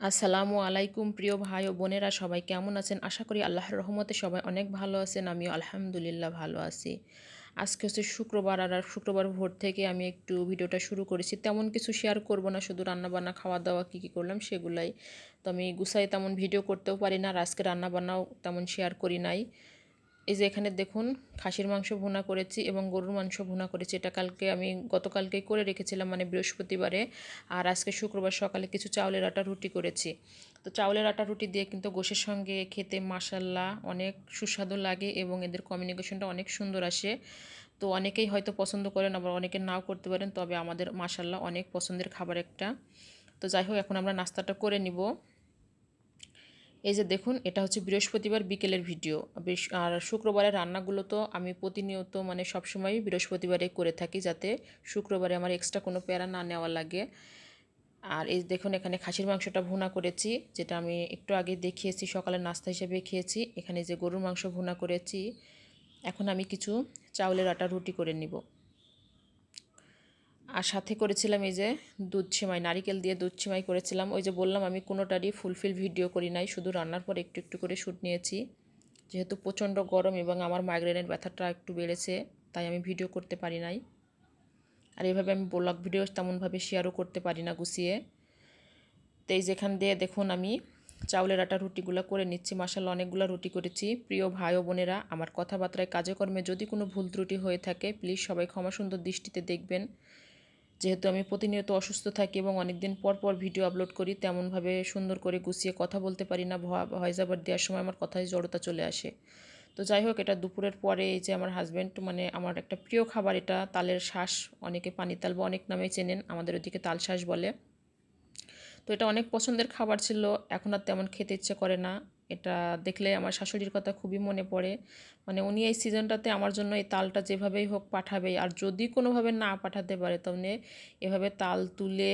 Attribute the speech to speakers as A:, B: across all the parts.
A: আসসালামু আলাইকুম প্রিয় ভাই ও বোনেরা, সবাই কেমন আছেন? আশা করি আল্লাহর রহমতে সবাই অনেক ভালো আছেন। আমিও আলহামদুলিল্লাহ ভালো আছি। আজকে হচ্ছে শুক্রবার, আর শুক্রবার ভোর থেকে আমি একটু ভিডিওটা শুরু করেছি। তেমন কিছু শেয়ার করব না, শুধু রান্নাবান্না খাওয়া দাওয়া কী করলাম সেগুলাই। তো আমি গুছাই তেমন ভিডিও করতেও পারি না, আর আজকে রান্নাবান্নাও তেমন শেয়ার করি নাই। এই যে এখানে দেখুন, খাসির মাংস ভুনা করেছি এবং গরুর মাংস ভুনা করেছি। এটা আমি গতকালকেই করে রেখেছিলাম, মানে বৃহস্পতিবারে। আর আজকে শুক্রবার সকালে কিছু চাউলের আটা রুটি করেছি। তো চাউলের আটা রুটি দিয়ে কিন্তু গোশের সঙ্গে খেতে মাশাল্লাহ অনেক সুস্বাদু লাগে এবং এদের কমিউনিকেশনটা অনেক সুন্দর আসে। তো অনেকেই হয়তো পছন্দ করেন, আবার অনেকে নাও করতে পারেন, তবে আমাদের মাশাল্লাহ অনেক পছন্দের খাবার একটা। তো যাই হোক, এখন আমরা নাস্তাটা করে নিব। এই যে দেখুন, এটা হচ্ছে বৃহস্পতিবার বিকেলের ভিডিও। আর শুক্রবারের রান্নাগুলো তো আমি প্রতিনিয়ত, মানে সবসময়ই বৃহস্পতিবারে করে থাকি, যাতে শুক্রবারে আমার এক্সট্রা কোনো প্যারা না নেওয়া লাগে। আর এই দেখুন, এখানে খাসির মাংসটা ভুনা করেছি, যেটা আমি একটু আগে দেখিয়েছি, সকালের নাস্তা হিসেবে খেয়েছি। এখানে যে গরুর মাংস ভুনা করেছি। এখন আমি কিছু চাউলের আটা রুটি করে নিব। আর সাথে করেছিলাম এই যে দুধ সেমাই, নারিকেল দিয়ে দুধ সেমাই করেছিলাম। ওই যে বললাম, আমি কোনোটারই ফুলফিল ভিডিও করি নাই, শুধু রান্নার পর একটু একটু করে শ্যুট নিয়েছি। যেহেতু প্রচণ্ড গরম এবং আমার মাইগ্রেনের ব্যথাটা একটু বেড়েছে, তাই আমি ভিডিও করতে পারি নাই। আর এইভাবে আমি ব্লগ ভিডিও তেমনভাবে শেয়ারও করতে পারি না গুছিয়ে। তো এই যেখান দিয়ে দেখুন, আমি চাউলের আটা রুটিগুলো করে নিচ্ছি। মাশাআল্লাহ অনেকগুলো রুটি করেছি। প্রিয় ভাই ও বোনেরা, আমার কথাবার্তায় কাজে কর্মে যদি কোনো ভুল ত্রুটি হয়ে থাকে, প্লিজ সবাই ক্ষমা সুন্দর দৃষ্টিতে দেখবেন। যেহেতু আমি প্রতিনিয়ত অসুস্থ থাকি এবং অনেক দিন পর পর ভিডিও আপলোড করি, তেমনভাবে সুন্দর করে গুছিয়ে কথা বলতে পারি না। ভয়েস ওভার দেওয়ার সময় আমার কথায় জড়তা চলে আসে। তো যাই হোক, এটা দুপুরের পরে এই যে আমার হাজব্যান্ড, মানে আমার একটা প্রিয় খাবার, এটা তালের শাঁস। অনেকে পানিতাল বা অনেক নামে চেনেন, আমাদের ওদিকে তাল শাঁস বলে। তো এটা অনেক পছন্দের খাবার ছিল, এখন আর তেমন খেতে ইচ্ছে করে না। এটা দেখলে আমার শাশুড়ির কথা খুবই মনে পড়ে। মানে উনি এই সিজনটাতে আমার জন্য এই তালটা যেভাবেই হোক পাঠাবেই, আর যদি কোনোভাবে না পাঠাতে পারে তাহলে এভাবে তাল তুলে,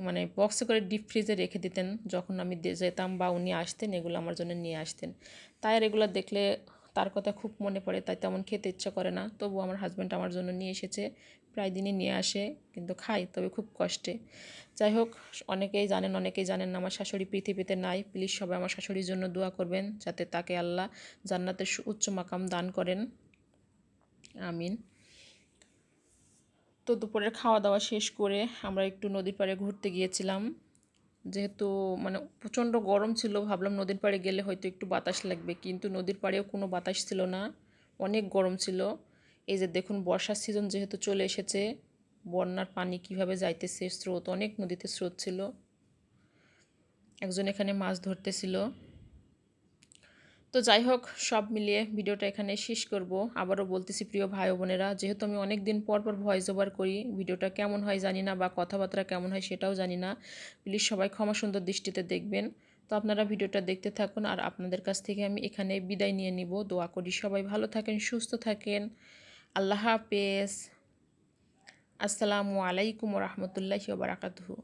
A: মানে বক্সে করে ডিপ ফ্রিজে রেখে দিতেন। যখন আমি যেতাম বা উনি আসতেন, এগুলো আমার জন্য নিয়ে আসতেন। তাই আর এগুলো দেখলে তার কথা খুব মনে পড়ে, তাই তেমন খেতে ইচ্ছা করে না। তবু আমার হাজব্যান্ড আমার জন্য নিয়ে এসেছে, প্রায় দিনই নিয়ে আসে, কিন্তু খাই, তবে খুব কষ্টে। যাই হোক, অনেকেই জানেন অনেকেই জানেন না, আমার শাশুড়ি পৃথিবীতে নাই। প্লিজ সবাই আমার শাশুড়ির জন্য দোয়া করবেন, যাতে তাকে আল্লাহ জান্নাতের উচ্চ মাকাম দান করেন, আমিন। তো দুপুরের খাওয়া দাওয়া শেষ করে আমরা একটু নদীর পাড়ে ঘুরতে গিয়েছিলাম। যেহেতু মানে প্রচণ্ড গরম ছিল, ভাবলাম নদীর পাড়ে গেলে হয়তো একটু বাতাস লাগবে, কিন্তু নদীর পাড়েও কোনো বাতাস ছিল না, অনেক গরম ছিল। এই যে দেখুন, বর্ষার সিজন যেহেতু চলে এসেছে, বন্যার পানি কিভাবে যাইতেছে, স্রোত, অনেক নদীতে স্রোত ছিল। একজন এখানে মাছ ধরতেছিল। তো যাই হোক, সব মিলিয়ে ভিডিওটা এখানে শেষ করব। আবারও বলতেছি প্রিয় ভাই বোনেরা, যেহেতু আমি অনেক দিন পর পর ভয়েস ওভার করি, ভিডিওটা কেমন হয় জানি না, বা কথাবার্তা কেমন হয় সেটাও জানি না। প্লিজ সবাই ক্ষমা সুন্দর দৃষ্টিতে দেখবেন। তো আপনারা ভিডিওটা দেখতে থাকুন, আর আপনাদের কাছ থেকে আমি এখানে বিদায় নিয়ে নিব। দোয়া করি সবাই ভালো থাকেন, সুস্থ থাকেন। আল্লাহ হাফেজ। আসসালামু আলাইকুম ওয়া রাহমাতুল্লাহি ওয়া বারাকাতুহু।